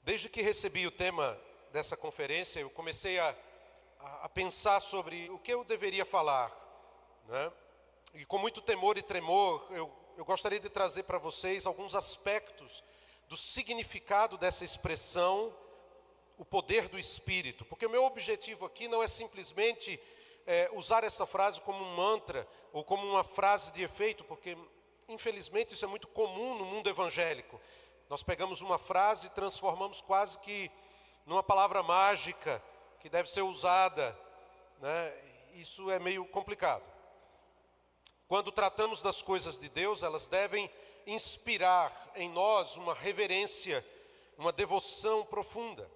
Desde que recebi o tema dessa conferência, eu comecei a pensar sobre o que eu deveria falar, né? E com muito temor e tremor, eu gostaria de trazer para vocês alguns aspectos do significado dessa expressão, o poder do Espírito. Porque o meu objetivo aqui não é simplesmente usar essa frase como um mantra ou como uma frase de efeito, porque infelizmente isso é muito comum no mundo evangélico. Nós pegamos uma frase e transformamos quase que numa palavra mágica que deve ser usada, né? Isso é meio complicado. Quando tratamos das coisas de Deus, elas devem inspirar em nós uma reverência, uma devoção profunda.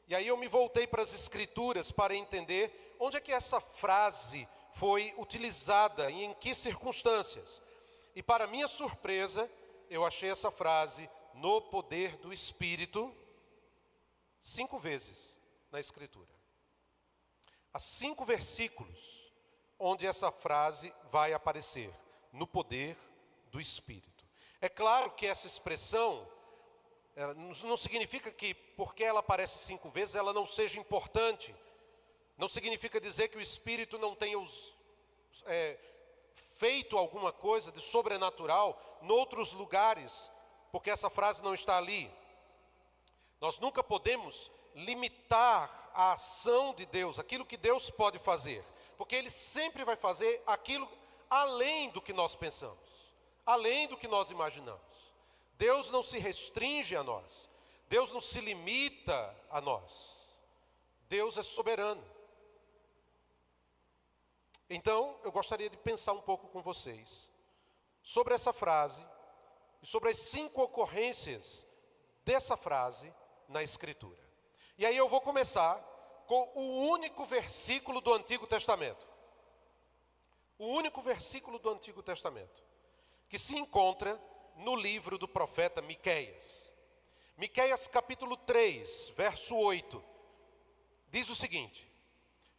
E aí eu me voltei para as Escrituras para entender onde é que essa frase foi utilizada e em que circunstâncias. E para minha surpresa, eu achei essa frase no poder do Espírito 5 vezes na Escritura. Há 5 versículos onde essa frase vai aparecer, no poder do Espírito. É claro que essa expressão não significa que porque ela aparece 5 vezes ela não seja importante. Não significa dizer que o Espírito não tenha feito alguma coisa de sobrenatural noutros lugares, porque essa frase não está ali. Nós nunca podemos limitar a ação de Deus, aquilo que Deus pode fazer, porque Ele sempre vai fazer aquilo além do que nós pensamos, além do que nós imaginamos. Deus não se restringe a nós, Deus não se limita a nós, Deus é soberano. Então, eu gostaria de pensar um pouco com vocês sobre essa frase e sobre as 5 ocorrências dessa frase na Escritura. E aí eu vou começar com o único versículo do Antigo Testamento. O único versículo do Antigo Testamento que se encontra no livro do profeta Miqueias. Miqueias capítulo 3, verso 8, diz o seguinte: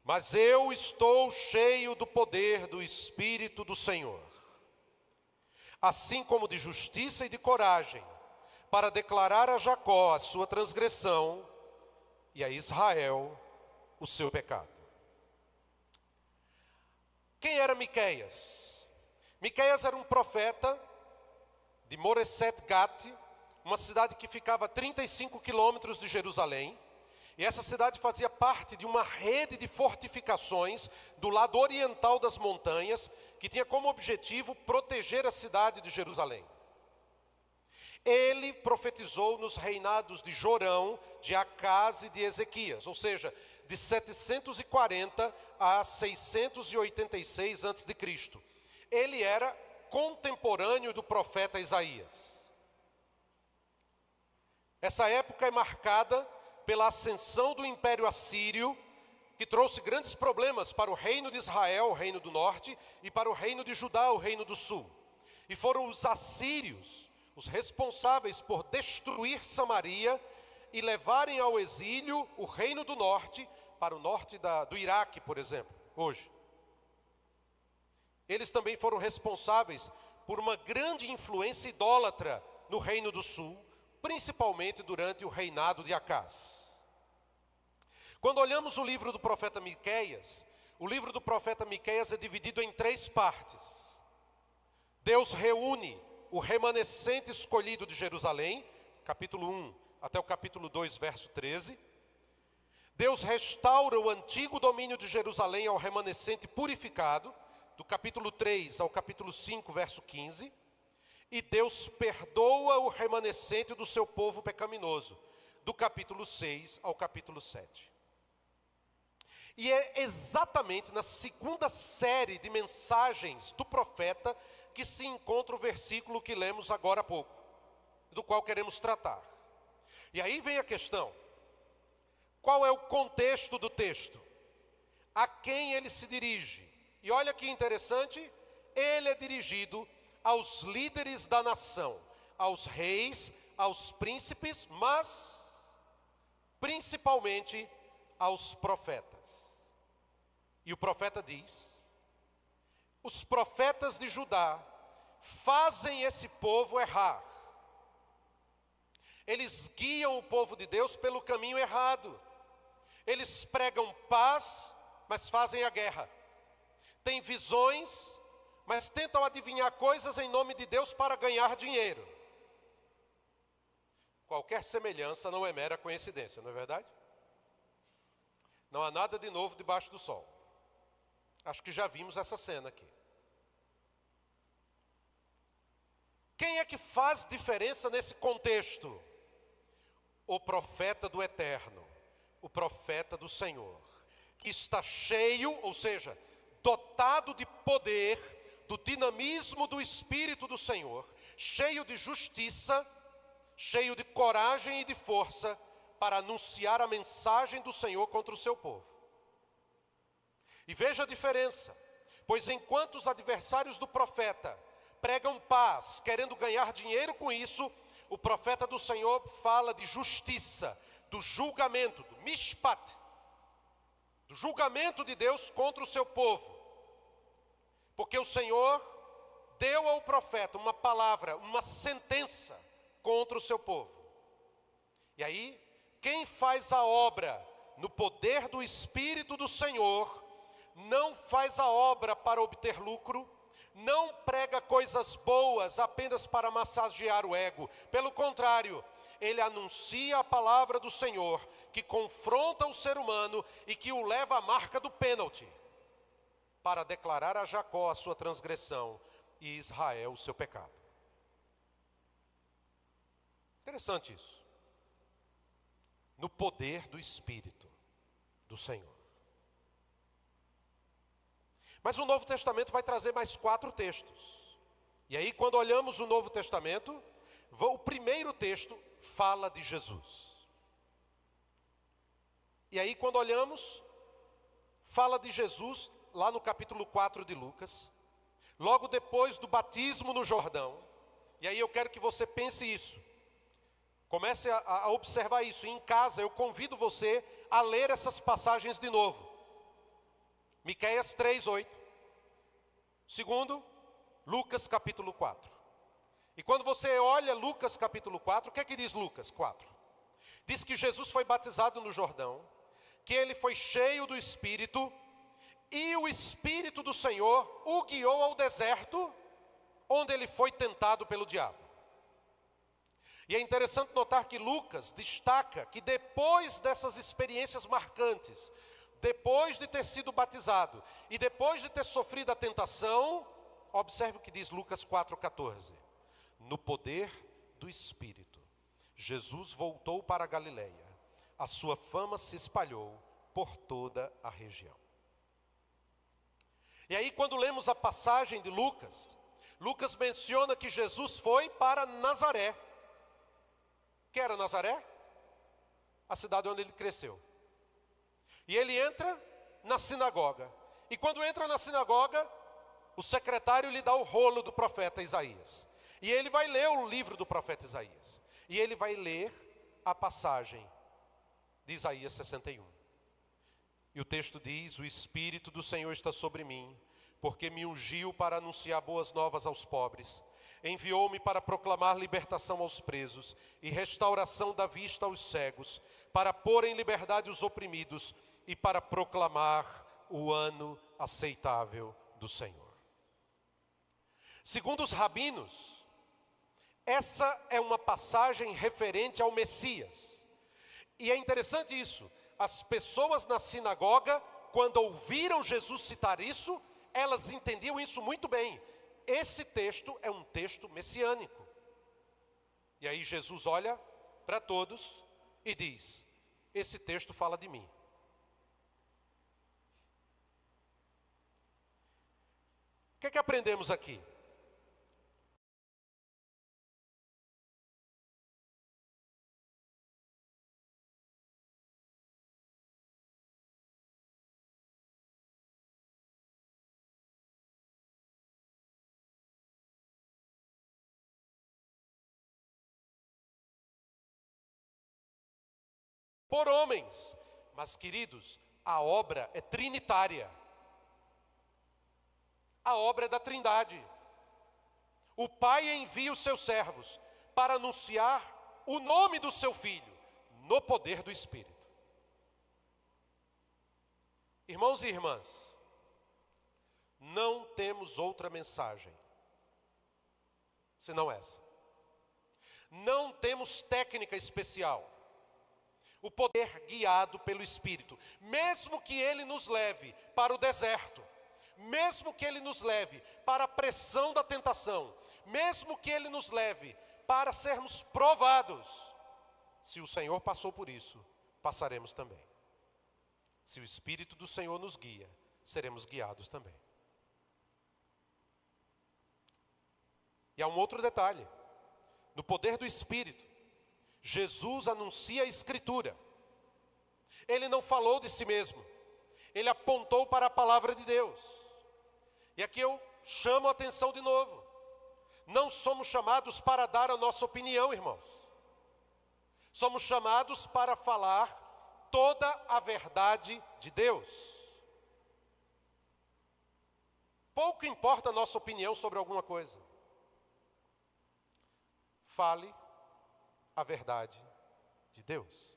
mas eu estou cheio do poder do Espírito do Senhor, assim como de justiça e de coragem, para declarar a Jacó a sua transgressão e a Israel o seu pecado. Quem era Miqueias? Miqueias era um profeta de Moreset Gat, uma cidade que ficava a 35 quilômetros de Jerusalém. E essa cidade fazia parte de uma rede de fortificações do lado oriental das montanhas, que tinha como objetivo proteger a cidade de Jerusalém. Ele profetizou nos reinados de Jorão, de Acás e de Ezequias, ou seja, de 740 a 686 a.C. Ele era contemporâneo do profeta Isaías. Essa época é marcada pela ascensão do Império Assírio, que trouxe grandes problemas para o reino de Israel, o reino do norte, e para o reino de Judá, o reino do sul. E foram os assírios os responsáveis por destruir Samaria e levarem ao exílio o reino do norte, para o norte do Iraque, por exemplo, hoje. Eles também foram responsáveis por uma grande influência idólatra no reino do sul, principalmente durante o reinado de Acás. Quando olhamos o livro do profeta Miqueias, o livro do profeta Miqueias é dividido em 3 partes. Deus reúne o remanescente escolhido de Jerusalém, capítulo 1 até o capítulo 2, verso 13. Deus restaura o antigo domínio de Jerusalém ao remanescente purificado, do capítulo 3 ao capítulo 5, verso 15. E Deus perdoa o remanescente do seu povo pecaminoso, do capítulo 6 ao capítulo 7. E é exatamente na segunda série de mensagens do profeta que se encontra o versículo que lemos agora há pouco, do qual queremos tratar. E aí vem a questão: qual é o contexto do texto? A quem ele se dirige? E olha que interessante, ele é dirigido aos líderes da nação, aos reis, aos príncipes, mas principalmente aos profetas. E o profeta diz: os profetas de Judá fazem esse povo errar. Eles guiam o povo de Deus pelo caminho errado. Eles pregam paz, mas fazem a guerra. Têm visões, mas tentam adivinhar coisas em nome de Deus para ganhar dinheiro. Qualquer semelhança não é mera coincidência, não é verdade? Não há nada de novo debaixo do sol. Acho que já vimos essa cena aqui. Quem é que faz diferença nesse contexto? O profeta do Eterno, o profeta do Senhor, que está cheio, ou seja, dotado de poder, do dinamismo do Espírito do Senhor, cheio de justiça, cheio de coragem e de força, para anunciar a mensagem do Senhor contra o seu povo. E veja a diferença, pois enquanto os adversários do profeta pregam paz, querendo ganhar dinheiro com isso, o profeta do Senhor fala de justiça, do julgamento, do mishpat, do julgamento de Deus contra o seu povo. Porque o Senhor deu ao profeta uma palavra, uma sentença contra o seu povo. E aí, quem faz a obra no poder do Espírito do Senhor, não faz a obra para obter lucro, não prega coisas boas apenas para massagear o ego. Pelo contrário, ele anuncia a palavra do Senhor, que confronta o ser humano e que o leva à marca do pênalti, para declarar a Jacó a sua transgressão e Israel o seu pecado. Interessante isso. No poder do Espírito do Senhor. Mas o Novo Testamento vai trazer mais 4 textos. E aí, quando olhamos o Novo Testamento, o primeiro texto fala de Jesus. E aí, quando olhamos, fala de Jesus lá no capítulo 4 de Lucas, logo depois do batismo no Jordão. E aí eu quero que você pense isso. Comece a observar isso. E em casa eu convido você a ler essas passagens de novo. Miqueias 3:8. Segundo, Lucas capítulo 4. E quando você olha Lucas capítulo 4, o que é que diz Lucas 4? Diz que Jesus foi batizado no Jordão, que ele foi cheio do Espírito, e o Espírito do Senhor o guiou ao deserto, onde ele foi tentado pelo diabo. E é interessante notar que Lucas destaca que depois dessas experiências marcantes, depois de ter sido batizado e depois de ter sofrido a tentação, observe o que diz Lucas 4,14. No poder do Espírito, Jesus voltou para a Galileia. A sua fama se espalhou por toda a região. E aí, quando lemos a passagem de Lucas, Lucas menciona que Jesus foi para Nazaré. Que era Nazaré? A cidade onde ele cresceu. E ele entra na sinagoga. E quando entra na sinagoga, o secretário lhe dá o rolo do profeta Isaías. E ele vai ler o livro do profeta Isaías. E ele vai ler a passagem de Isaías 61. E o texto diz: o Espírito do Senhor está sobre mim, porque me ungiu para anunciar boas novas aos pobres. Enviou-me para proclamar libertação aos presos e restauração da vista aos cegos, para pôr em liberdade os oprimidos e para proclamar o ano aceitável do Senhor. Segundo os rabinos, essa é uma passagem referente ao Messias. E é interessante isso. As pessoas na sinagoga, quando ouviram Jesus citar isso, elas entendiam isso muito bem. Esse texto é um texto messiânico. E aí Jesus olha para todos e diz: esse texto fala de mim. O que é que aprendemos aqui? Por homens, mas queridos, a obra é trinitária. A obra é da Trindade. O Pai envia os seus servos para anunciar o nome do seu Filho no poder do Espírito. Irmãos e irmãs, não temos outra mensagem senão essa. Não temos técnica especial. O poder guiado pelo Espírito, mesmo que Ele nos leve para o deserto, mesmo que Ele nos leve para a pressão da tentação, mesmo que Ele nos leve para sermos provados, se o Senhor passou por isso, passaremos também. Se o Espírito do Senhor nos guia, seremos guiados também. E há um outro detalhe. No poder do Espírito, Jesus anuncia a Escritura. Ele não falou de si mesmo. Ele apontou para a palavra de Deus. E aqui eu chamo a atenção de novo. Não somos chamados para dar a nossa opinião, irmãos. Somos chamados para falar toda a verdade de Deus. Pouco importa a nossa opinião sobre alguma coisa. Fale a verdade de Deus.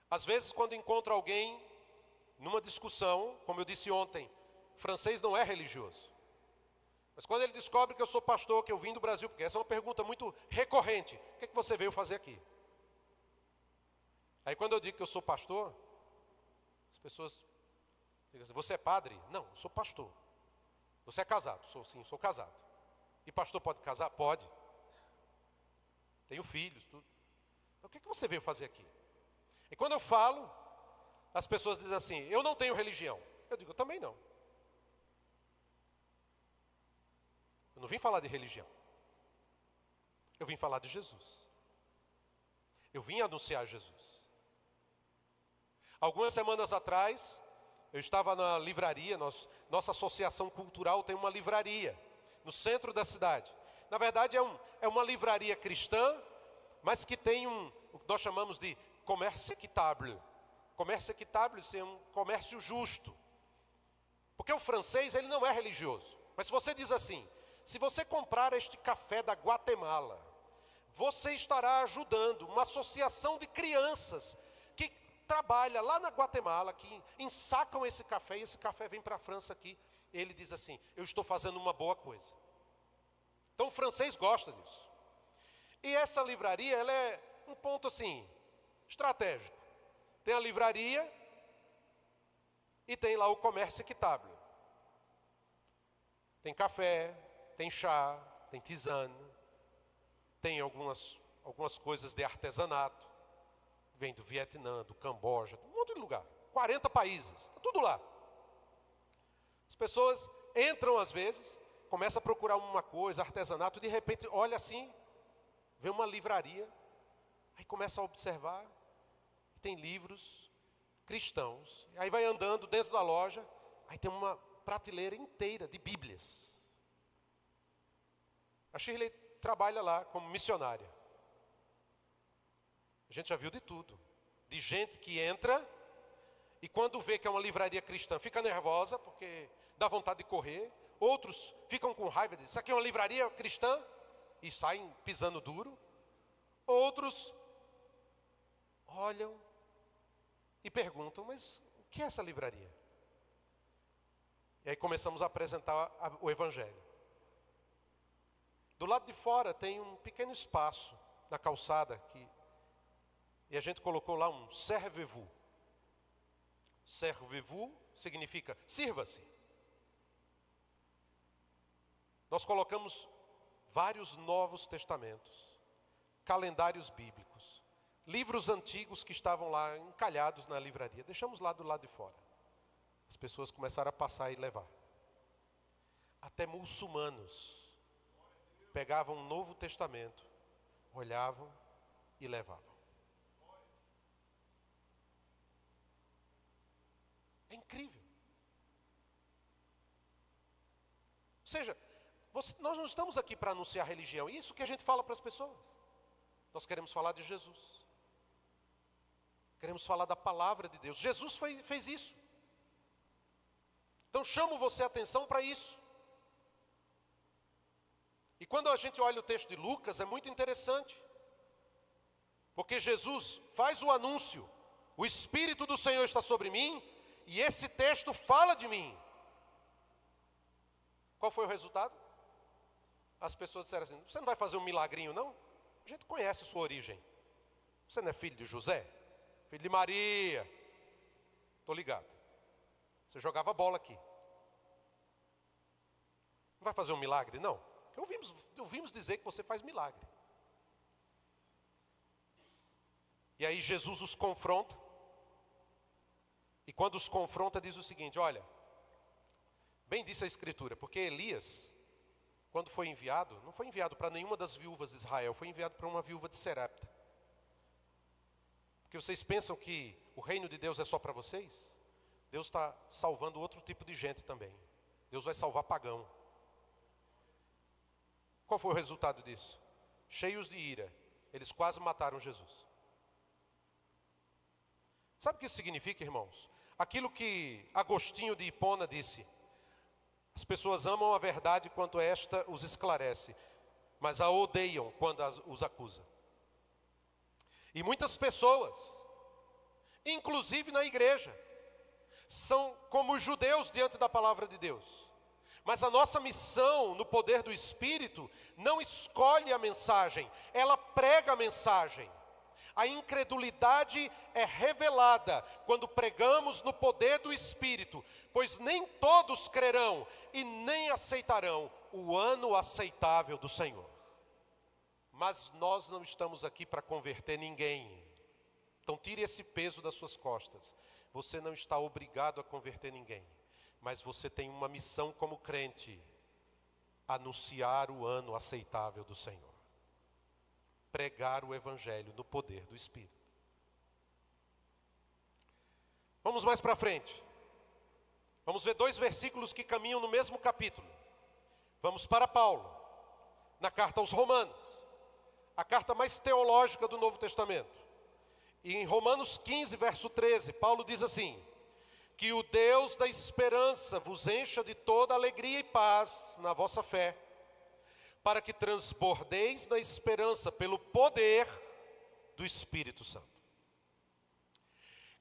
Às vezes, quando encontro alguém numa discussão, como eu disse ontem, francês não é religioso. Mas quando ele descobre que eu sou pastor, que eu vim do Brasil, porque essa é uma pergunta muito recorrente: o que é que você veio fazer aqui? Aí quando eu digo que eu sou pastor, as pessoas dizem assim: você é padre? Não, eu sou pastor. Você é casado? Sim, sou casado. E pastor pode casar? Pode. Tenho filhos, tudo. Então, o que é que você veio fazer aqui? E quando eu falo, as pessoas dizem assim: eu não tenho religião. Eu digo: eu também não. Eu não vim falar de religião. Eu vim falar de Jesus. Eu vim anunciar Jesus. Algumas semanas atrás, eu estava na livraria, nossa associação cultural tem uma livraria no centro da cidade. Na verdade é uma livraria cristã, mas que tem o que nós chamamos de comércio equitável. Comércio equitável é um comércio justo. Porque o francês, ele não é religioso. Mas se você diz assim: se você comprar este café da Guatemala, você estará ajudando uma associação de crianças que trabalha lá na Guatemala, que ensacam esse café, e esse café vem para a França aqui. Ele diz assim: eu estou fazendo uma boa coisa. Então o francês gosta disso. E essa livraria, ela é um ponto assim, estratégico. Tem a livraria e tem lá o comércio equitável. Tem café, tem chá, tem tisane, tem algumas coisas de artesanato. Vem do Vietnã, do Camboja, um monte de lugar. 40 países, está tudo lá. As pessoas entram às vezes, começam a procurar uma coisa, artesanato, de repente olha assim, vê uma livraria, aí começa a observar, tem livros cristãos. Aí vai andando dentro da loja, aí tem uma prateleira inteira de Bíblias. A Shirley trabalha lá como missionária. A gente já viu de tudo. De gente que entra e quando vê que é uma livraria cristã, fica nervosa porque dá vontade de correr. Outros ficam com raiva, dizem: isso aqui é uma livraria cristã? E saem pisando duro. Outros olham e perguntam: mas o que é essa livraria? E aí começamos a apresentar o Evangelho. Do lado de fora tem um pequeno espaço na calçada e a gente colocou lá um servez-vous. Servez-vous significa sirva-se. Nós colocamos vários Novos Testamentos, calendários bíblicos, livros antigos que estavam lá encalhados na livraria. Deixamos lá do lado de fora. As pessoas começaram a passar e levar. Até muçulmanos pegavam um Novo Testamento, olhavam e levavam. É incrível. Ou seja, nós não estamos aqui para anunciar religião. Isso que a gente fala para as pessoas. Nós queremos falar de Jesus. Queremos falar da palavra de Deus. Jesus fez isso. Então chamo você a atenção para isso. E quando a gente olha o texto de Lucas, é muito interessante. Porque Jesus faz o anúncio, o Espírito do Senhor está sobre mim, e esse texto fala de mim. Qual foi o resultado? As pessoas disseram assim: você não vai fazer um milagrinho não? A gente conhece sua origem. Você não é filho de José? Filho de Maria? Estou ligado. Você jogava bola aqui. Não vai fazer um milagre não? Ouvimos dizer que você faz milagre. E aí Jesus os confronta. E quando os confronta diz o seguinte: olha, bem disse a Escritura, porque Elias, quando foi enviado, não foi enviado para nenhuma das viúvas de Israel, foi enviado para uma viúva de Serepta. Porque vocês pensam que o reino de Deus é só para vocês? Deus está salvando outro tipo de gente também. Deus vai salvar pagão. Qual foi o resultado disso? Cheios de ira, eles quase mataram Jesus. Sabe o que isso significa, irmãos? Aquilo que Agostinho de Hipona disse: as pessoas amam a verdade quando esta os esclarece, mas a odeiam quando os acusa. E muitas pessoas, inclusive na igreja, são como os judeus diante da palavra de Deus. Mas a nossa missão no poder do Espírito não escolhe a mensagem, ela prega a mensagem. A incredulidade é revelada quando pregamos no poder do Espírito, pois nem todos crerão e nem aceitarão o ano aceitável do Senhor. Mas nós não estamos aqui para converter ninguém. Então tire esse peso das suas costas. Você não está obrigado a converter ninguém, mas você tem uma missão como crente: anunciar o ano aceitável do Senhor. Pregar o Evangelho no poder do Espírito. Vamos mais para frente. Vamos ver 2 versículos que caminham no mesmo capítulo. Vamos para Paulo, na carta aos Romanos, a carta mais teológica do Novo Testamento. E em Romanos 15, verso 13, Paulo diz assim: que o Deus da esperança vos encha de toda alegria e paz na vossa fé, para que transbordeis na esperança pelo poder do Espírito Santo.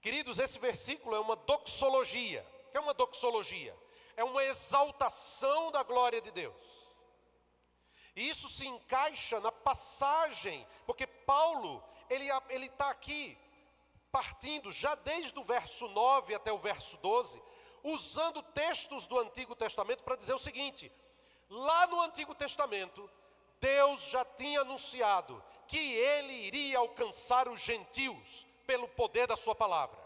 Queridos, esse versículo é uma doxologia. O que é uma doxologia? É uma exaltação da glória de Deus. E isso se encaixa na passagem, porque Paulo, ele está aqui, partindo já desde o verso 9 até o verso 12, usando textos do Antigo Testamento para dizer o seguinte: lá no Antigo Testamento, Deus já tinha anunciado que Ele iria alcançar os gentios pelo poder da sua palavra.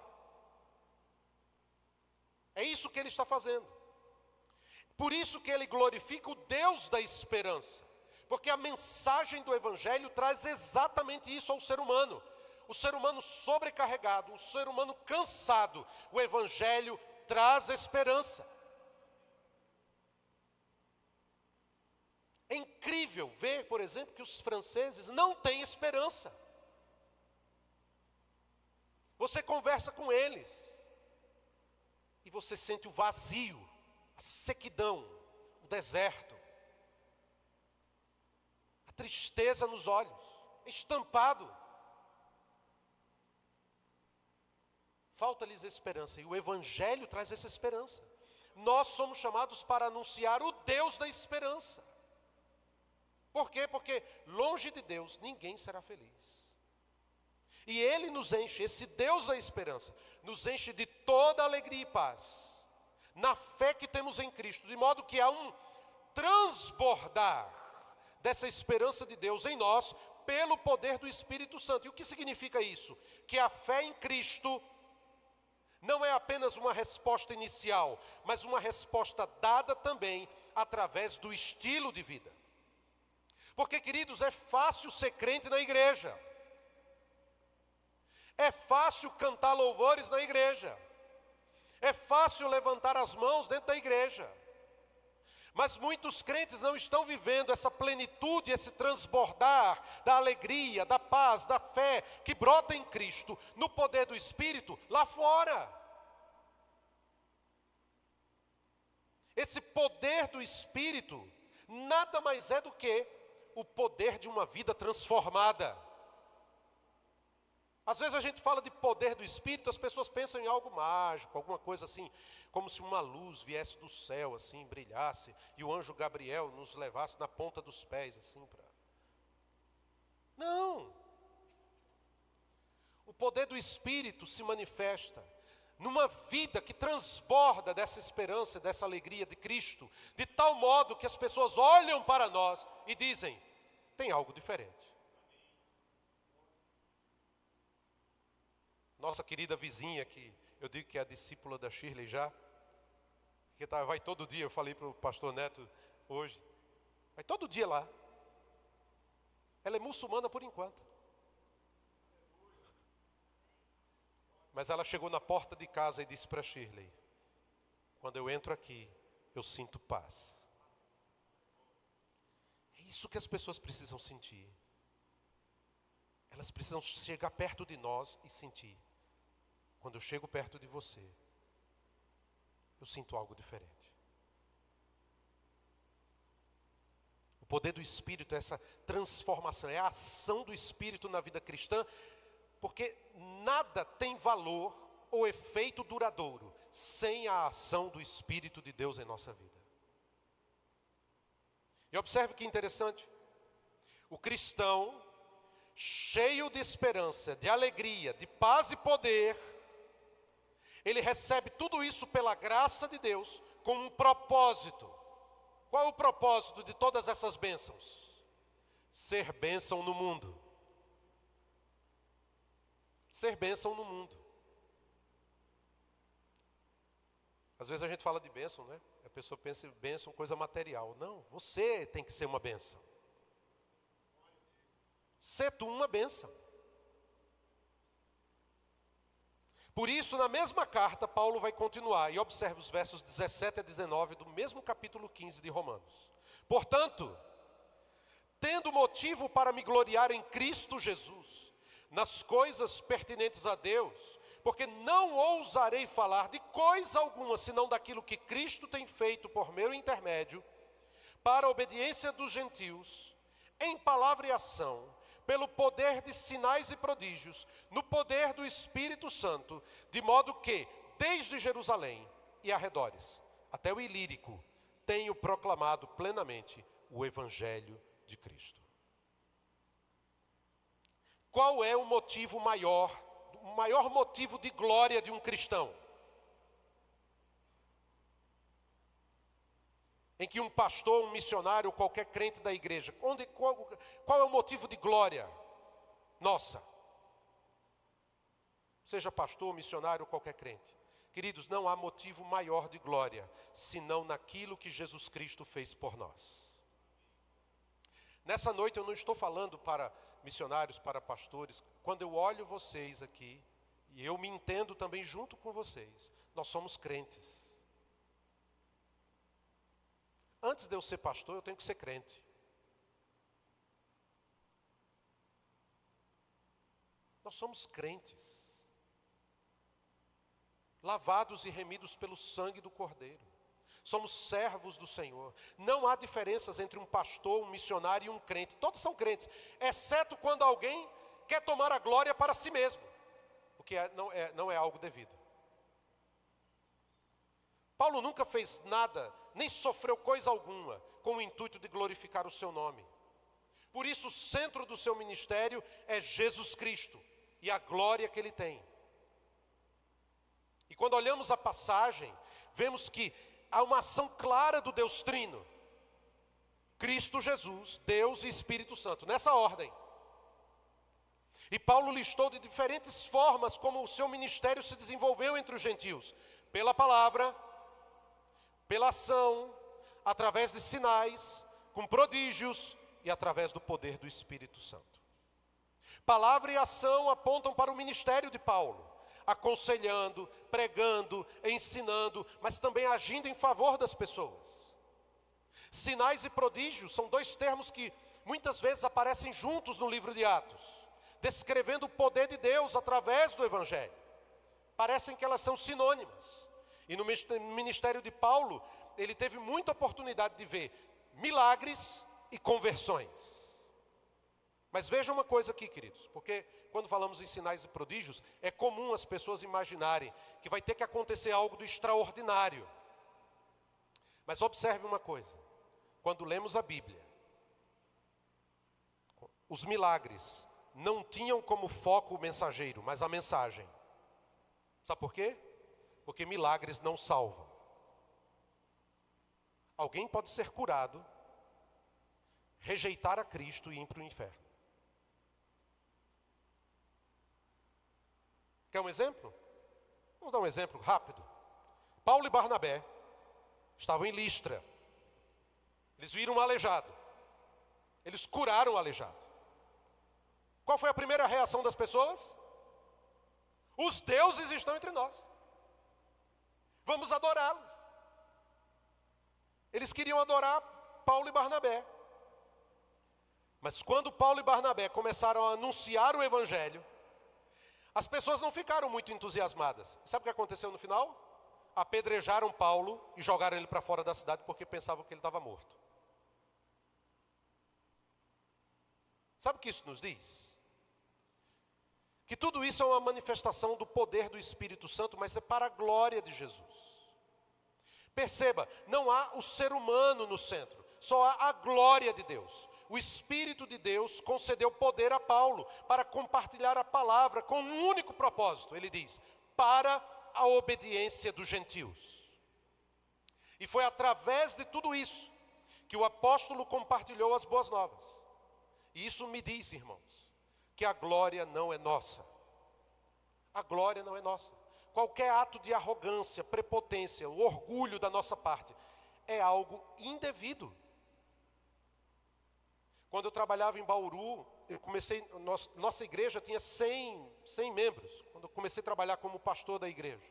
É isso que Ele está fazendo. Por isso que Ele glorifica o Deus da esperança, porque a mensagem do Evangelho traz exatamente isso ao ser humano. O ser humano sobrecarregado, o ser humano cansado, o Evangelho traz esperança. É incrível ver, por exemplo, que os franceses não têm esperança. Você conversa com eles e você sente o vazio, a sequidão, o deserto, a tristeza nos olhos, estampado. Falta-lhes esperança, e o Evangelho traz essa esperança. Nós somos chamados para anunciar o Deus da esperança. Por quê? Porque longe de Deus ninguém será feliz. E Ele nos enche, esse Deus da esperança, nos enche de toda alegria e paz, na fé que temos em Cristo, de modo que há um transbordar dessa esperança de Deus em nós, pelo poder do Espírito Santo. E o que significa isso? Que a fé em Cristo não é apenas uma resposta inicial, mas uma resposta dada também através do estilo de vida. Porque, queridos, é fácil ser crente na igreja. É fácil cantar louvores na igreja. É fácil levantar as mãos dentro da igreja. Mas muitos crentes não estão vivendo essa plenitude, esse transbordar da alegria, da paz, da fé que brota em Cristo, no poder do Espírito, lá fora. Esse poder do Espírito nada mais é do que o poder de uma vida transformada. Às vezes a gente fala de poder do Espírito, as pessoas pensam em algo mágico, alguma coisa assim, como se uma luz viesse do céu, assim, brilhasse, e o anjo Gabriel nos levasse na ponta dos pés, assim, para... Não! O poder do Espírito se manifesta numa vida que transborda dessa esperança, dessa alegria de Cristo, de tal modo que as pessoas olham para nós e dizem, tem algo diferente. Nossa querida vizinha, que eu digo que é a discípula da Shirley já, que vai todo dia, eu falei para o pastor Neto hoje, vai todo dia lá. Ela é muçulmana por enquanto. Mas ela chegou na porta de casa e disse para Shirley, quando eu entro aqui, eu sinto paz. É isso que as pessoas precisam sentir. Elas precisam chegar perto de nós e sentir. Quando eu chego perto de você, eu sinto algo diferente. O poder do Espírito é essa transformação, é a ação do Espírito na vida cristã, porque nada tem valor ou efeito duradouro sem a ação do Espírito de Deus em nossa vida. E observe que interessante, o cristão, cheio de esperança, de alegria, de paz e poder, ele recebe tudo isso pela graça de Deus com um propósito. Qual é o propósito de todas essas bênçãos? Ser bênção no mundo. Ser bênção no mundo. Às vezes a gente fala de bênção, né? A pessoa pensa em bênção, coisa material. Não, você tem que ser uma bênção. Ser tu uma bênção. Por isso, na mesma carta, Paulo vai continuar, e observe os versos 17 a 19 do mesmo capítulo 15 de Romanos. Portanto, tendo motivo para me gloriar em Cristo Jesus, nas coisas pertinentes a Deus, porque não ousarei falar de coisa alguma, senão daquilo que Cristo tem feito por meu intermédio, para a obediência dos gentios, em palavra e ação, pelo poder de sinais e prodígios, no poder do Espírito Santo, de modo que, desde Jerusalém e arredores, até o Ilírico, tenho proclamado plenamente o Evangelho de Cristo. Qual é o motivo maior, o maior motivo de glória de um cristão? Em que um pastor, um missionário, qualquer crente da igreja, qual é o motivo de glória nossa? Seja pastor, missionário, qualquer crente. Queridos, não há motivo maior de glória, senão naquilo que Jesus Cristo fez por nós. Nessa noite eu não estou falando para missionários, para pastores. Quando eu olho vocês aqui, e eu me entendo também junto com vocês, nós somos crentes. Antes de eu ser pastor, eu tenho que ser crente. Nós somos crentes, lavados e remidos pelo sangue do Cordeiro. Somos servos do Senhor. Não há diferenças entre um pastor, um missionário e um crente. Todos são crentes, exceto quando alguém quer tomar a glória para si mesmo, o que não é algo devido. Paulo nunca fez nada, nem sofreu coisa alguma, com o intuito de glorificar o seu nome. Por isso o centro do seu ministério é Jesus Cristo e a glória que ele tem. E quando olhamos a passagem, vemos que há uma ação clara do Deus Trino. Cristo Jesus, Deus e Espírito Santo, nessa ordem. E Paulo listou de diferentes formas como o seu ministério se desenvolveu entre os gentios. Pela palavra, pela ação, através de sinais, com prodígios e através do poder do Espírito Santo. Palavra e ação apontam para o ministério de Paulo, aconselhando, pregando, ensinando, mas também agindo em favor das pessoas. Sinais e prodígios são dois termos que muitas vezes aparecem juntos no livro de Atos, descrevendo o poder de Deus através do Evangelho. Parecem que elas são sinônimas. E no ministério de Paulo, ele teve muita oportunidade de ver milagres e conversões. Mas veja uma coisa aqui, queridos, porque quando falamos em sinais e prodígios, é comum as pessoas imaginarem que vai ter que acontecer algo do extraordinário. Mas observe uma coisa, quando lemos a Bíblia, os milagres não tinham como foco o mensageiro, mas a mensagem. Sabe por quê? Porque milagres não salvam. Alguém pode ser curado, rejeitar a Cristo e ir para o inferno. Quer um exemplo? Vamos dar um exemplo rápido. Paulo e Barnabé estavam em Listra. Eles viram um aleijado. Eles curaram o aleijado. Qual foi a primeira reação das pessoas? Os deuses estão entre nós. Vamos adorá-los. Eles queriam adorar Paulo e Barnabé. Mas quando Paulo e Barnabé começaram a anunciar o evangelho, as pessoas não ficaram muito entusiasmadas. Sabe o que aconteceu no final? Apedrejaram Paulo e jogaram ele para fora da cidade porque pensavam que ele estava morto. Sabe o que isso nos diz? Que tudo isso é uma manifestação do poder do Espírito Santo, mas é para a glória de Jesus. Perceba, não há o ser humano no centro, só há a glória de Deus. O Espírito de Deus concedeu poder a Paulo para compartilhar a palavra com um único propósito. Ele diz, para a obediência dos gentios. E foi através de tudo isso que o apóstolo compartilhou as boas novas. E isso me diz, irmãos, que a glória não é nossa. A glória não é nossa. Qualquer ato de arrogância, prepotência, o orgulho da nossa parte é algo indevido. Quando eu trabalhava em Bauru, nossa igreja tinha 100 membros, quando eu comecei a trabalhar como pastor da igreja.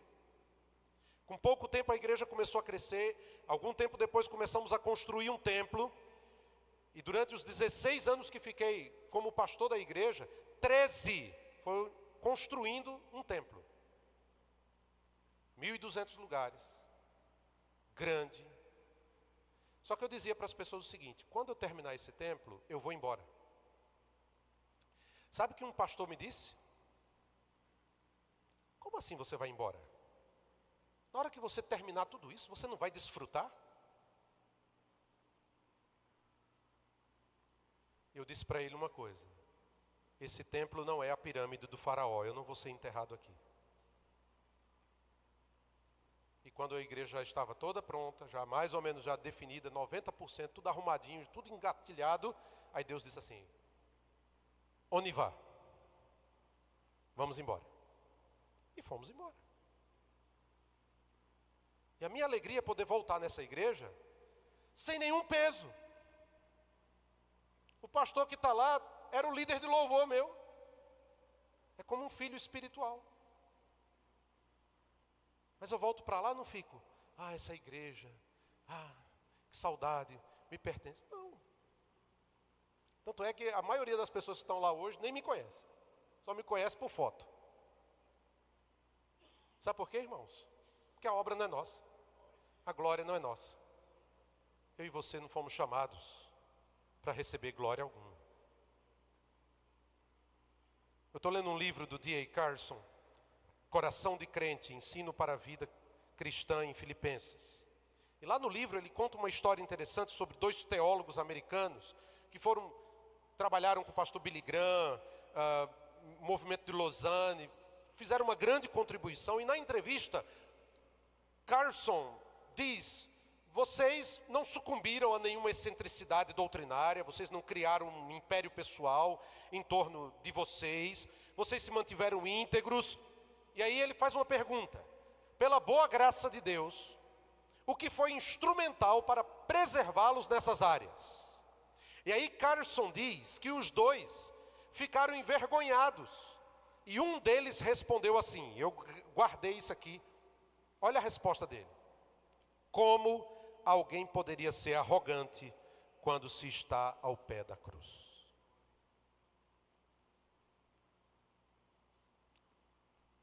Com pouco tempo a igreja começou a crescer, algum tempo depois começamos a construir um templo, e durante os 16 anos que fiquei como pastor da igreja, 13 foi construindo um templo. 1.200 lugares, grande. Só que eu dizia para as pessoas o seguinte, quando eu terminar esse templo, eu vou embora. Sabe o que um pastor me disse? Como assim você vai embora? Na hora que você terminar tudo isso, você não vai desfrutar? Eu disse para ele uma coisa, esse templo não é a pirâmide do faraó, eu não vou ser enterrado aqui. E quando a igreja já estava toda pronta, já mais ou menos já definida, 90%, tudo arrumadinho, tudo engatilhado, aí Deus disse assim, Onivá, vamos embora. E fomos embora. E a minha alegria é poder voltar nessa igreja sem nenhum peso. O pastor que está lá era o líder de louvor meu. É como um filho espiritual. Mas eu volto para lá e não fico, essa igreja, que saudade, me pertence. Não. Tanto é que a maioria das pessoas que estão lá hoje nem me conhece. Só me conhece por foto. Sabe por quê, irmãos? Porque a obra não é nossa. A glória não é nossa. Eu e você não fomos chamados para receber glória alguma. Eu estou lendo um livro do D.A. Carson, Coração de Crente, Ensino para a Vida Cristã em Filipenses. E lá no livro ele conta uma história interessante sobre 2 teólogos americanos que trabalharam com o pastor Billy Graham, movimento de Lausanne, fizeram uma grande contribuição. E na entrevista, Carson diz, vocês não sucumbiram a nenhuma excentricidade doutrinária, vocês não criaram um império pessoal em torno de vocês se mantiveram íntegros. E aí ele faz uma pergunta, pela boa graça de Deus, o que foi instrumental para preservá-los nessas áreas? E aí Carson diz que os 2 ficaram envergonhados. E um deles respondeu assim, eu guardei isso aqui, olha a resposta dele. Como alguém poderia ser arrogante quando se está ao pé da cruz?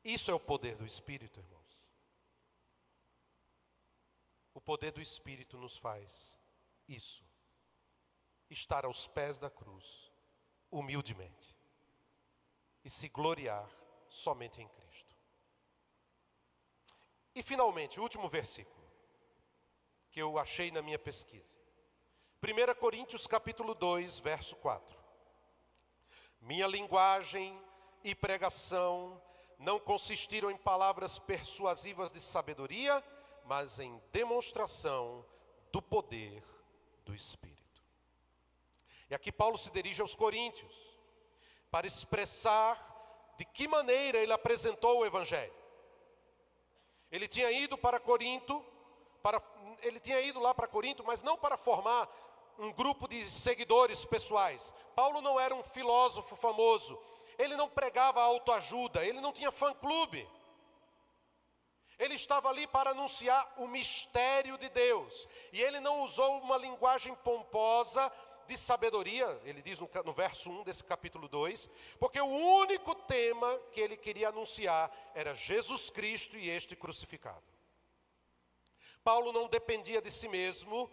Isso é o poder do Espírito, irmãos. O poder do Espírito nos faz isso. estar aos pés da cruz, humildemente, e se gloriar somente em Cristo. E finalmente, o último versículo, que eu achei na minha pesquisa. 1 Coríntios capítulo 2, verso 4. Minha linguagem e pregação não consistiram em palavras persuasivas de sabedoria, mas em demonstração do poder do Espírito. E aqui Paulo se dirige aos coríntios para expressar de que maneira ele apresentou o Evangelho. Ele tinha ido para Corinto, ele tinha ido lá para Corinto, mas não para formar um grupo de seguidores pessoais. Paulo não era um filósofo famoso, ele não pregava autoajuda, ele não tinha fã-clube. Ele estava ali para anunciar o mistério de Deus. E ele não usou uma linguagem pomposa de sabedoria, ele diz no verso 1 desse capítulo 2, porque o único tema que ele queria anunciar era Jesus Cristo e este crucificado. Paulo não dependia de si mesmo,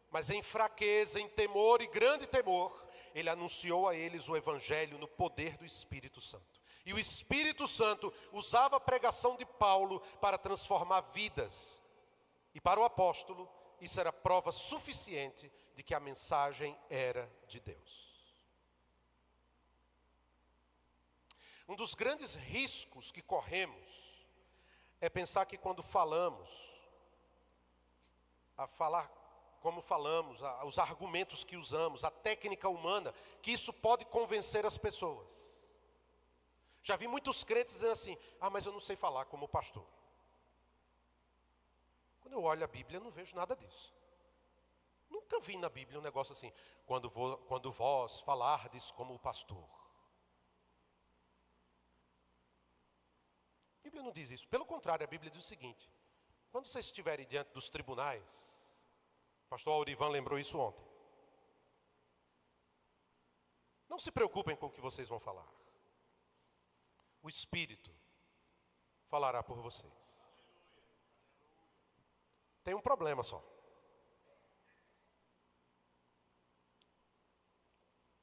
mas em fraqueza, em temor e grande temor, ele anunciou a eles o Evangelho no poder do Espírito Santo. E o Espírito Santo usava a pregação de Paulo para transformar vidas. E para o apóstolo, isso era prova suficiente de que a mensagem era de Deus. Um dos grandes riscos que corremos é pensar que quando falamos, a falar como falamos, os argumentos que usamos, a técnica humana, que isso pode convencer as pessoas. Já vi muitos crentes dizendo assim: mas eu não sei falar como pastor. Quando eu olho a Bíblia, eu não vejo nada disso. Nunca vi na Bíblia um negócio assim: quando vós falardes como pastor. A Bíblia não diz isso. Pelo contrário, a Bíblia diz o seguinte: quando vocês estiverem diante dos tribunais, o pastor Aurivan lembrou isso ontem, não se preocupem com o que vocês vão falar. O Espírito falará por vocês. Tem um problema só.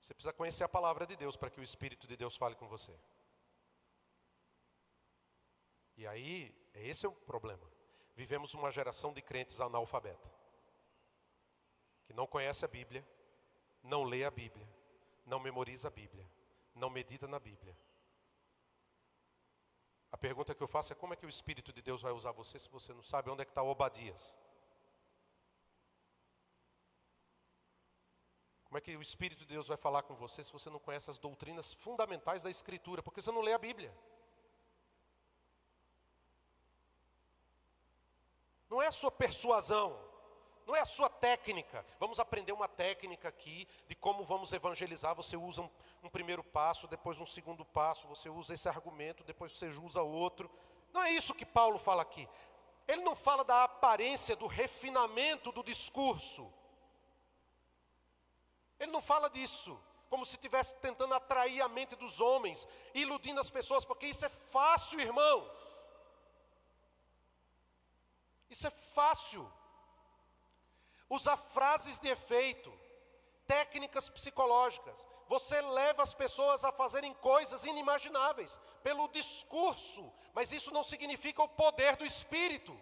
Você precisa conhecer a palavra de Deus para que o Espírito de Deus fale com você. E aí, esse é o problema. Vivemos uma geração de crentes analfabeta, que não conhece a Bíblia, não lê a Bíblia, não memoriza a Bíblia, não medita na Bíblia. A pergunta que eu faço é: como é que o Espírito de Deus vai usar você se você não sabe onde é que está Obadias? Como é que o Espírito de Deus vai falar com você se você não conhece as doutrinas fundamentais da Escritura? Porque você não lê a Bíblia. Não é a sua persuasão, não é a sua técnica. Vamos aprender uma técnica aqui de como vamos evangelizar. Você usa um primeiro passo, depois um segundo passo, você usa esse argumento, depois você usa outro. Não é isso que Paulo fala aqui. Ele não fala da aparência, do refinamento do discurso. Ele não fala disso, como se estivesse tentando atrair a mente dos homens, iludindo as pessoas, porque isso é fácil, irmãos. Isso é fácil. Usar frases de efeito, técnicas psicológicas. Você leva as pessoas a fazerem coisas inimagináveis pelo discurso, mas isso não significa o poder do Espírito.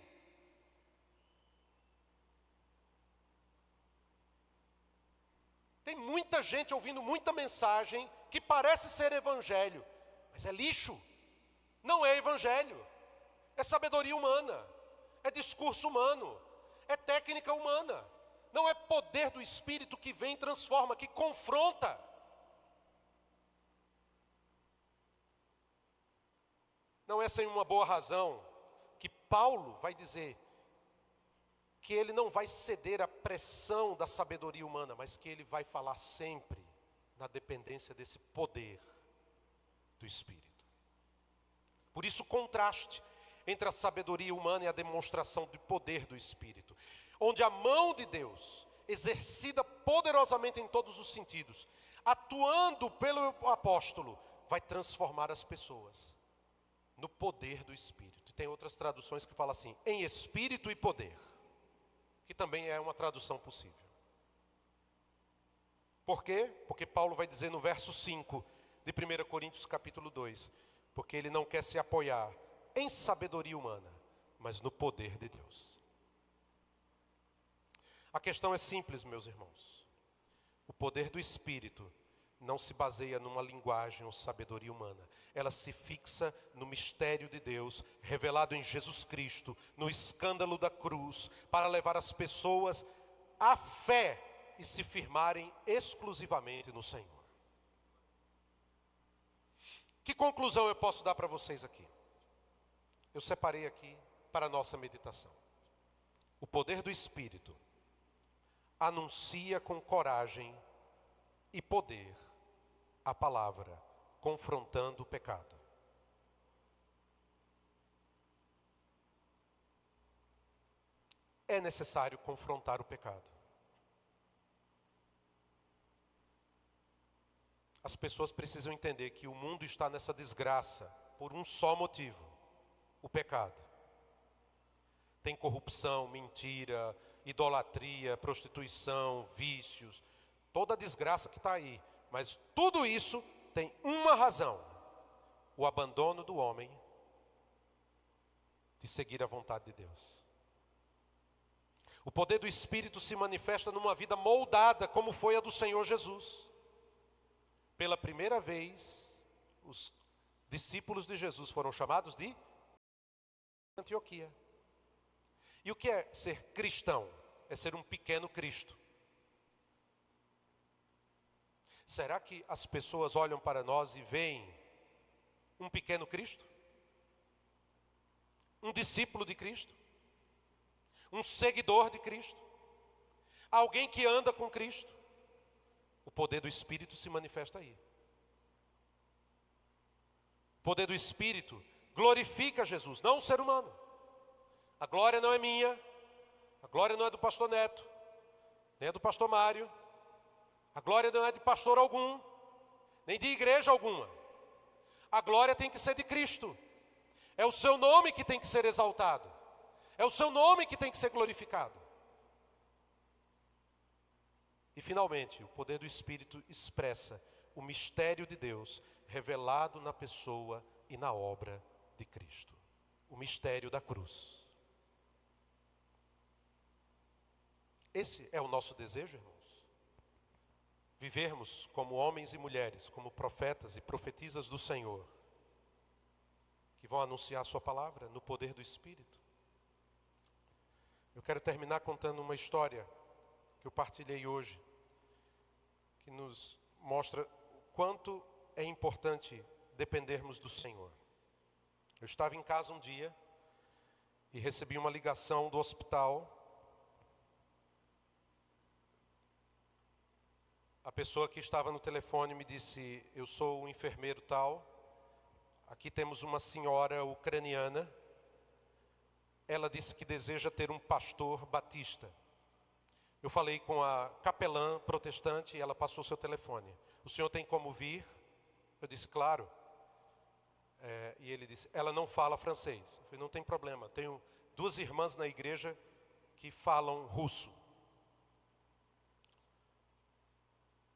Tem muita gente ouvindo muita mensagem que parece ser evangelho, mas é lixo. Não é evangelho. É sabedoria humana, é discurso humano, é técnica humana. Não é poder do Espírito que vem e transforma, que confronta. Não é sem uma boa razão que Paulo vai dizer que ele não vai ceder à pressão da sabedoria humana, mas que ele vai falar sempre na dependência desse poder do Espírito. Por isso o contraste entre a sabedoria humana e a demonstração do poder do Espírito, onde a mão de Deus, exercida poderosamente em todos os sentidos, atuando pelo apóstolo, vai transformar as pessoas no poder do Espírito. Tem outras traduções que falam assim: em espírito e poder, que também é uma tradução possível. Por quê? Porque Paulo vai dizer no verso 5 de 1 Coríntios capítulo 2, porque ele não quer se apoiar em sabedoria humana, mas no poder de Deus. A questão é simples, meus irmãos. O poder do Espírito não se baseia numa linguagem ou sabedoria humana. Ela se fixa no mistério de Deus, revelado em Jesus Cristo, no escândalo da cruz, para levar as pessoas à fé e se firmarem exclusivamente no Senhor. Que conclusão eu posso dar para vocês aqui? Eu separei aqui para a nossa meditação. O poder do Espírito anuncia com coragem e poder a palavra, confrontando o pecado. É necessário confrontar o pecado. As pessoas precisam entender que o mundo está nessa desgraça por um só motivo: o pecado. Tem corrupção, mentira, idolatria, prostituição, vícios, toda a desgraça que está aí. Mas tudo isso tem uma razão: o abandono do homem de seguir a vontade de Deus. O poder do Espírito se manifesta numa vida moldada, como foi a do Senhor Jesus. Pela primeira vez, os discípulos de Jesus foram chamados de Antioquia. E o que é ser cristão? É ser um pequeno Cristo. Será que as pessoas olham para nós e veem um pequeno Cristo? Um discípulo de Cristo? Um seguidor de Cristo? Alguém que anda com Cristo? O poder do Espírito se manifesta aí. O poder do Espírito glorifica Jesus, não o ser humano. A glória não é minha, a glória não é do pastor Neto, nem é do pastor Mário. A glória não é de pastor algum, nem de igreja alguma. A glória tem que ser de Cristo. É o seu nome que tem que ser exaltado. É o seu nome que tem que ser glorificado. E finalmente, o poder do Espírito expressa o mistério de Deus revelado na pessoa e na obra de Cristo. O mistério da cruz. Esse é o nosso desejo, irmãos. Vivermos como homens e mulheres, como profetas e profetisas do Senhor, que vão anunciar a sua palavra no poder do Espírito. Eu quero terminar contando uma história que eu partilhei hoje, que nos mostra o quanto é importante dependermos do Senhor. Eu estava em casa um dia e recebi uma ligação do hospital. A pessoa que estava no telefone me disse: eu sou o enfermeiro tal, aqui temos uma senhora ucraniana, ela disse que deseja ter um pastor batista. Eu falei com a capelã protestante e ela passou seu telefone. O senhor tem como vir? Eu disse, claro. E ele disse, ela não fala francês. Eu falei, não tem problema, tenho 2 irmãs na igreja que falam russo.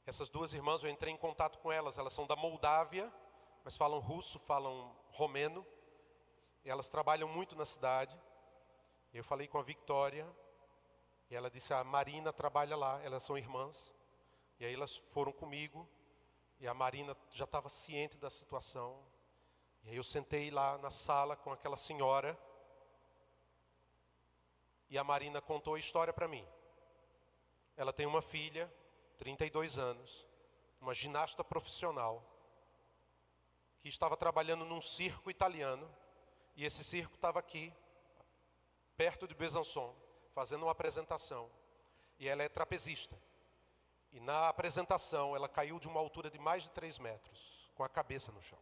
Essas 2 irmãs, eu entrei em contato com elas. Elas são da Moldávia, mas falam russo, falam romeno. E elas trabalham muito na cidade. E eu falei com a Victoria. E ela disse, a Marina trabalha lá. Elas são irmãs. E aí elas foram comigo. E a Marina já estava ciente da situação. E aí eu sentei lá na sala com aquela senhora. E a Marina contou a história para mim. Ela tem uma filha, 32 anos, uma ginasta profissional, que estava trabalhando num circo italiano, e esse circo estava aqui, perto de Besançon, fazendo uma apresentação, e ela é trapezista. E na apresentação, ela caiu de uma altura de mais de 3 metros, com a cabeça no chão.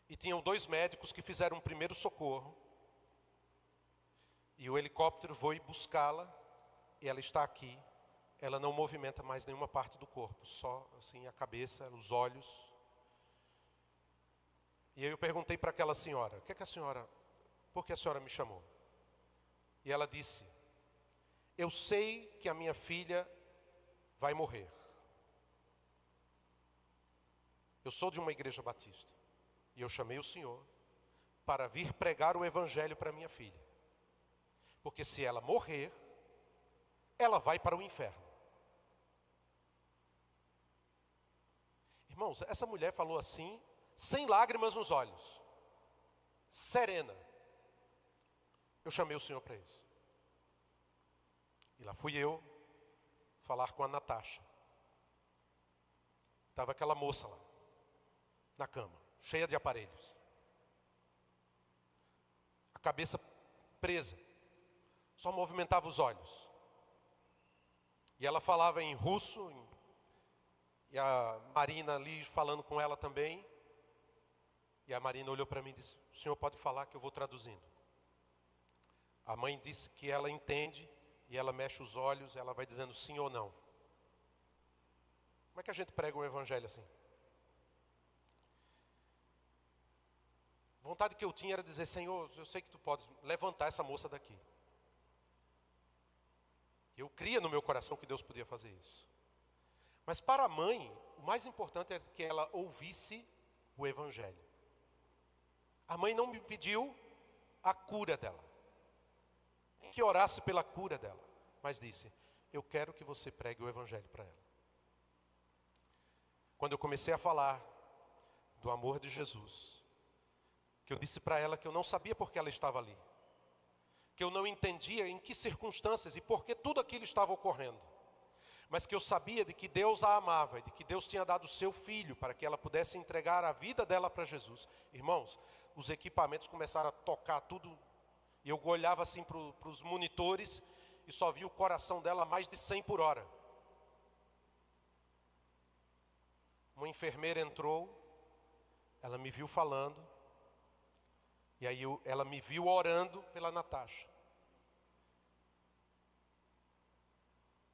E tinham 2 médicos que fizeram um primeiro socorro, e o helicóptero foi buscá-la, e ela está aqui. Ela não movimenta mais nenhuma parte do corpo, só assim a cabeça, os olhos. E aí eu perguntei para aquela senhora, por que a senhora me chamou? E ela disse, eu sei que a minha filha vai morrer. Eu sou de uma igreja batista. E eu chamei o senhor para vir pregar o evangelho para minha filha. Porque se ela morrer, ela vai para o inferno. Irmãos, essa mulher falou assim, sem lágrimas nos olhos, serena. Eu chamei o senhor para isso. E lá fui eu falar com a Natasha. Estava aquela moça lá, na cama, cheia de aparelhos. A cabeça presa, só movimentava os olhos. E ela falava em russo, e a Marina ali falando com ela também. E a Marina olhou para mim e disse: o senhor pode falar que eu vou traduzindo. A mãe disse que ela entende, e ela mexe os olhos, ela vai dizendo sim ou não. Como é que a gente prega um evangelho assim? Vontade que eu tinha era dizer: Senhor, eu sei que tu podes levantar essa moça daqui. Eu cria no meu coração que Deus podia fazer isso. Mas para a mãe, o mais importante é que ela ouvisse o evangelho. A mãe não me pediu a cura dela, que orasse pela cura dela, mas disse: eu quero que você pregue o evangelho para ela. Quando eu comecei a falar do amor de Jesus, que eu disse para ela que eu não sabia por que ela estava ali, que eu não entendia em que circunstâncias e por que tudo aquilo estava ocorrendo, mas que eu sabia de que Deus a amava e de que Deus tinha dado o seu filho para que ela pudesse entregar a vida dela para Jesus. Irmãos, os equipamentos começaram a tocar tudo, e eu olhava assim para os monitores e só via o coração dela a mais de 100 por hora. Uma enfermeira entrou, ela me viu falando, e aí ela me viu orando pela Natasha.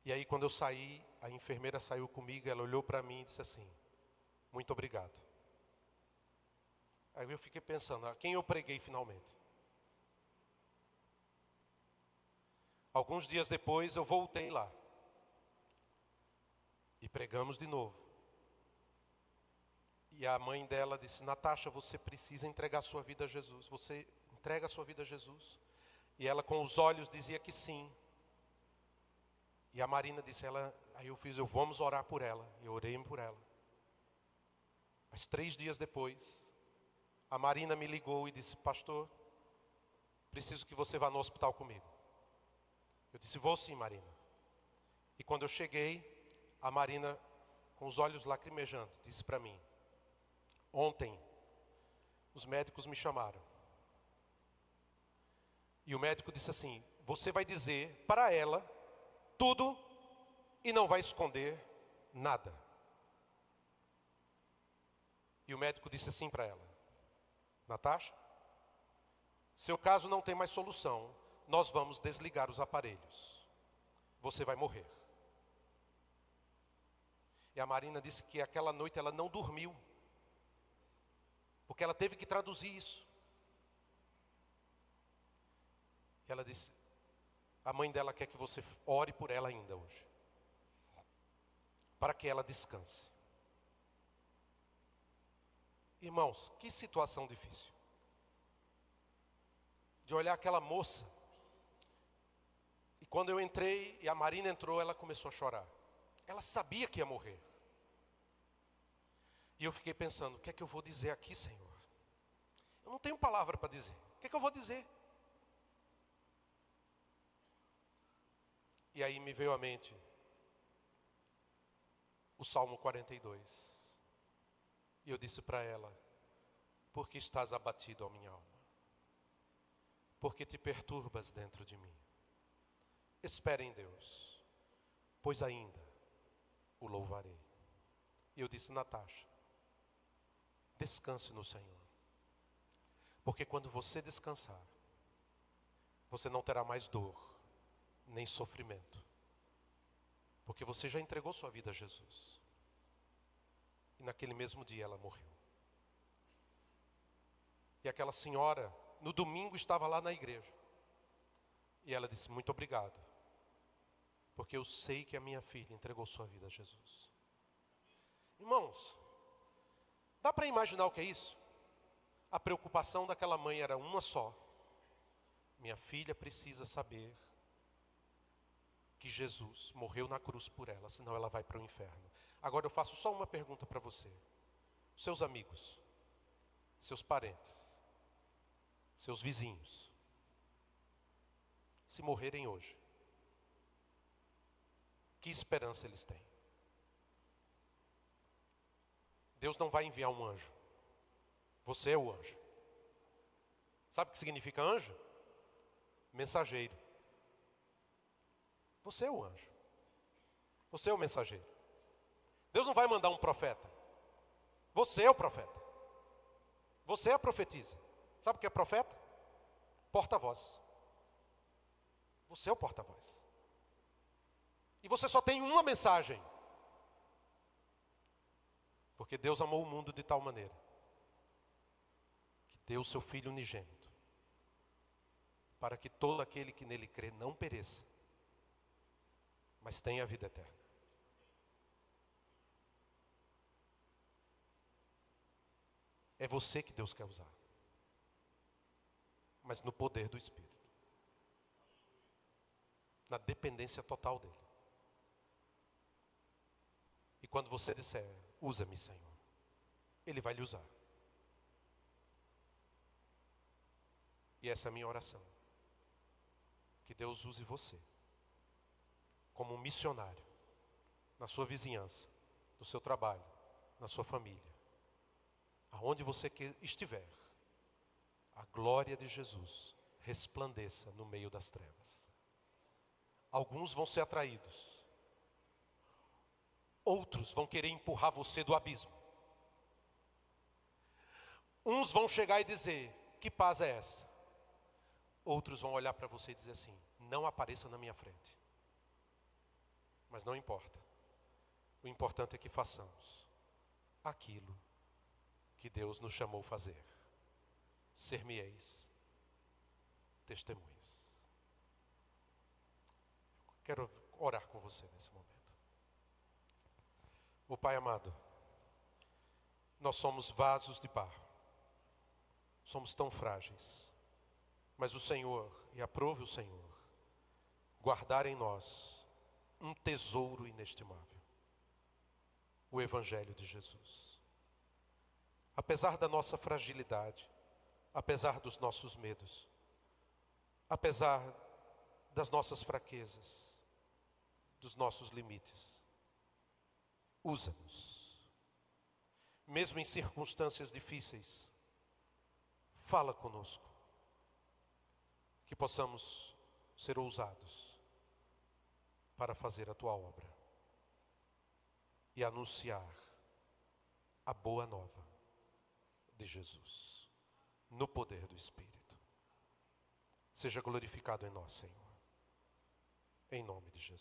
E aí quando eu saí, a enfermeira saiu comigo, ela olhou para mim e disse assim: muito obrigado. Aí eu fiquei pensando, a quem eu preguei finalmente? Alguns dias depois eu voltei lá. E pregamos de novo. E a mãe dela disse: Natasha, você precisa entregar sua vida a Jesus. Você entrega a sua vida a Jesus? E ela com os olhos dizia que sim. E a Marina disse, vamos orar por ela. Eu orei por ela. Mas 3 dias depois, a Marina me ligou e disse: pastor, preciso que você vá no hospital comigo. Eu disse: vou sim, Marina. E quando eu cheguei, a Marina, com os olhos lacrimejando, disse para mim: ontem, os médicos me chamaram. E o médico disse assim: você vai dizer para ela tudo e não vai esconder nada. E o médico disse assim para ela: Natasha, seu caso não tem mais solução. Nós vamos desligar os aparelhos. Você vai morrer. E a Marina disse que aquela noite ela não dormiu, porque ela teve que traduzir isso. E ela disse: a mãe dela quer que você ore por ela ainda hoje, para que ela descanse. Irmãos, que situação difícil. De olhar aquela moça. E quando eu entrei e a Marina entrou, ela começou a chorar. Ela sabia que ia morrer. E eu fiquei pensando: o que é que eu vou dizer aqui, Senhor? Eu não tenho palavra para dizer. O que é que eu vou dizer? E aí me veio à mente o Salmo 42. E eu disse para ela: por que estás abatido, ó minha alma? Por que te perturbas dentro de mim? Espera em Deus, pois ainda o louvarei. E eu disse: Natasha, descanse no Senhor. Porque quando você descansar, você não terá mais dor, nem sofrimento. Porque você já entregou sua vida a Jesus. E naquele mesmo dia ela morreu. E aquela senhora, no domingo, estava lá na igreja. E ela disse: muito obrigado porque eu sei que a minha filha entregou sua vida a Jesus. Irmãos, dá para imaginar o que é isso? A preocupação daquela mãe era uma só: minha filha precisa saber que Jesus morreu na cruz por ela, senão ela vai para o inferno. Agora eu faço só uma pergunta para você: seus amigos, seus parentes, seus vizinhos, se morrerem hoje, que esperança eles têm? Deus não vai enviar um anjo. Você é o anjo. Sabe o que significa anjo? Mensageiro. Você é o anjo. Você é o mensageiro. Deus não vai mandar um profeta. Você é o profeta. Você é a profetisa. Sabe o que é profeta? Porta-voz. Você é o porta-voz. E você só tem uma mensagem. Porque Deus amou o mundo de tal maneira que deu o seu Filho unigênito, para que todo aquele que nele crê não pereça, mas tenha a vida eterna. É você que Deus quer usar, mas no poder do Espírito, na dependência total dele. E quando você disser, usa-me, Senhor, ele vai lhe usar. E essa é a minha oração: que Deus use você como um missionário na sua vizinhança, no seu trabalho, na sua família, aonde você estiver, a glória de Jesus resplandeça no meio das trevas. Alguns vão ser atraídos, outros vão querer empurrar você do abismo. Uns vão chegar e dizer, que paz é essa? Outros vão olhar para você e dizer assim, não apareça na minha frente. Mas não importa. O importante é que façamos aquilo que Deus nos chamou a fazer. Ser-me-eis testemunhas. Quero orar com você nesse momento. Ô Pai amado, nós somos vasos de barro. Somos tão frágeis. Mas o Senhor, e aprove o Senhor, guardar em nós um tesouro inestimável. O Evangelho de Jesus. Apesar da nossa fragilidade, apesar dos nossos medos, apesar das nossas fraquezas, dos nossos limites, usa-nos. Mesmo em circunstâncias difíceis, fala conosco. Que possamos ser ousados para fazer a tua obra e anunciar a boa nova de Jesus, no poder do Espírito. Seja glorificado em nós, Senhor, em nome de Jesus.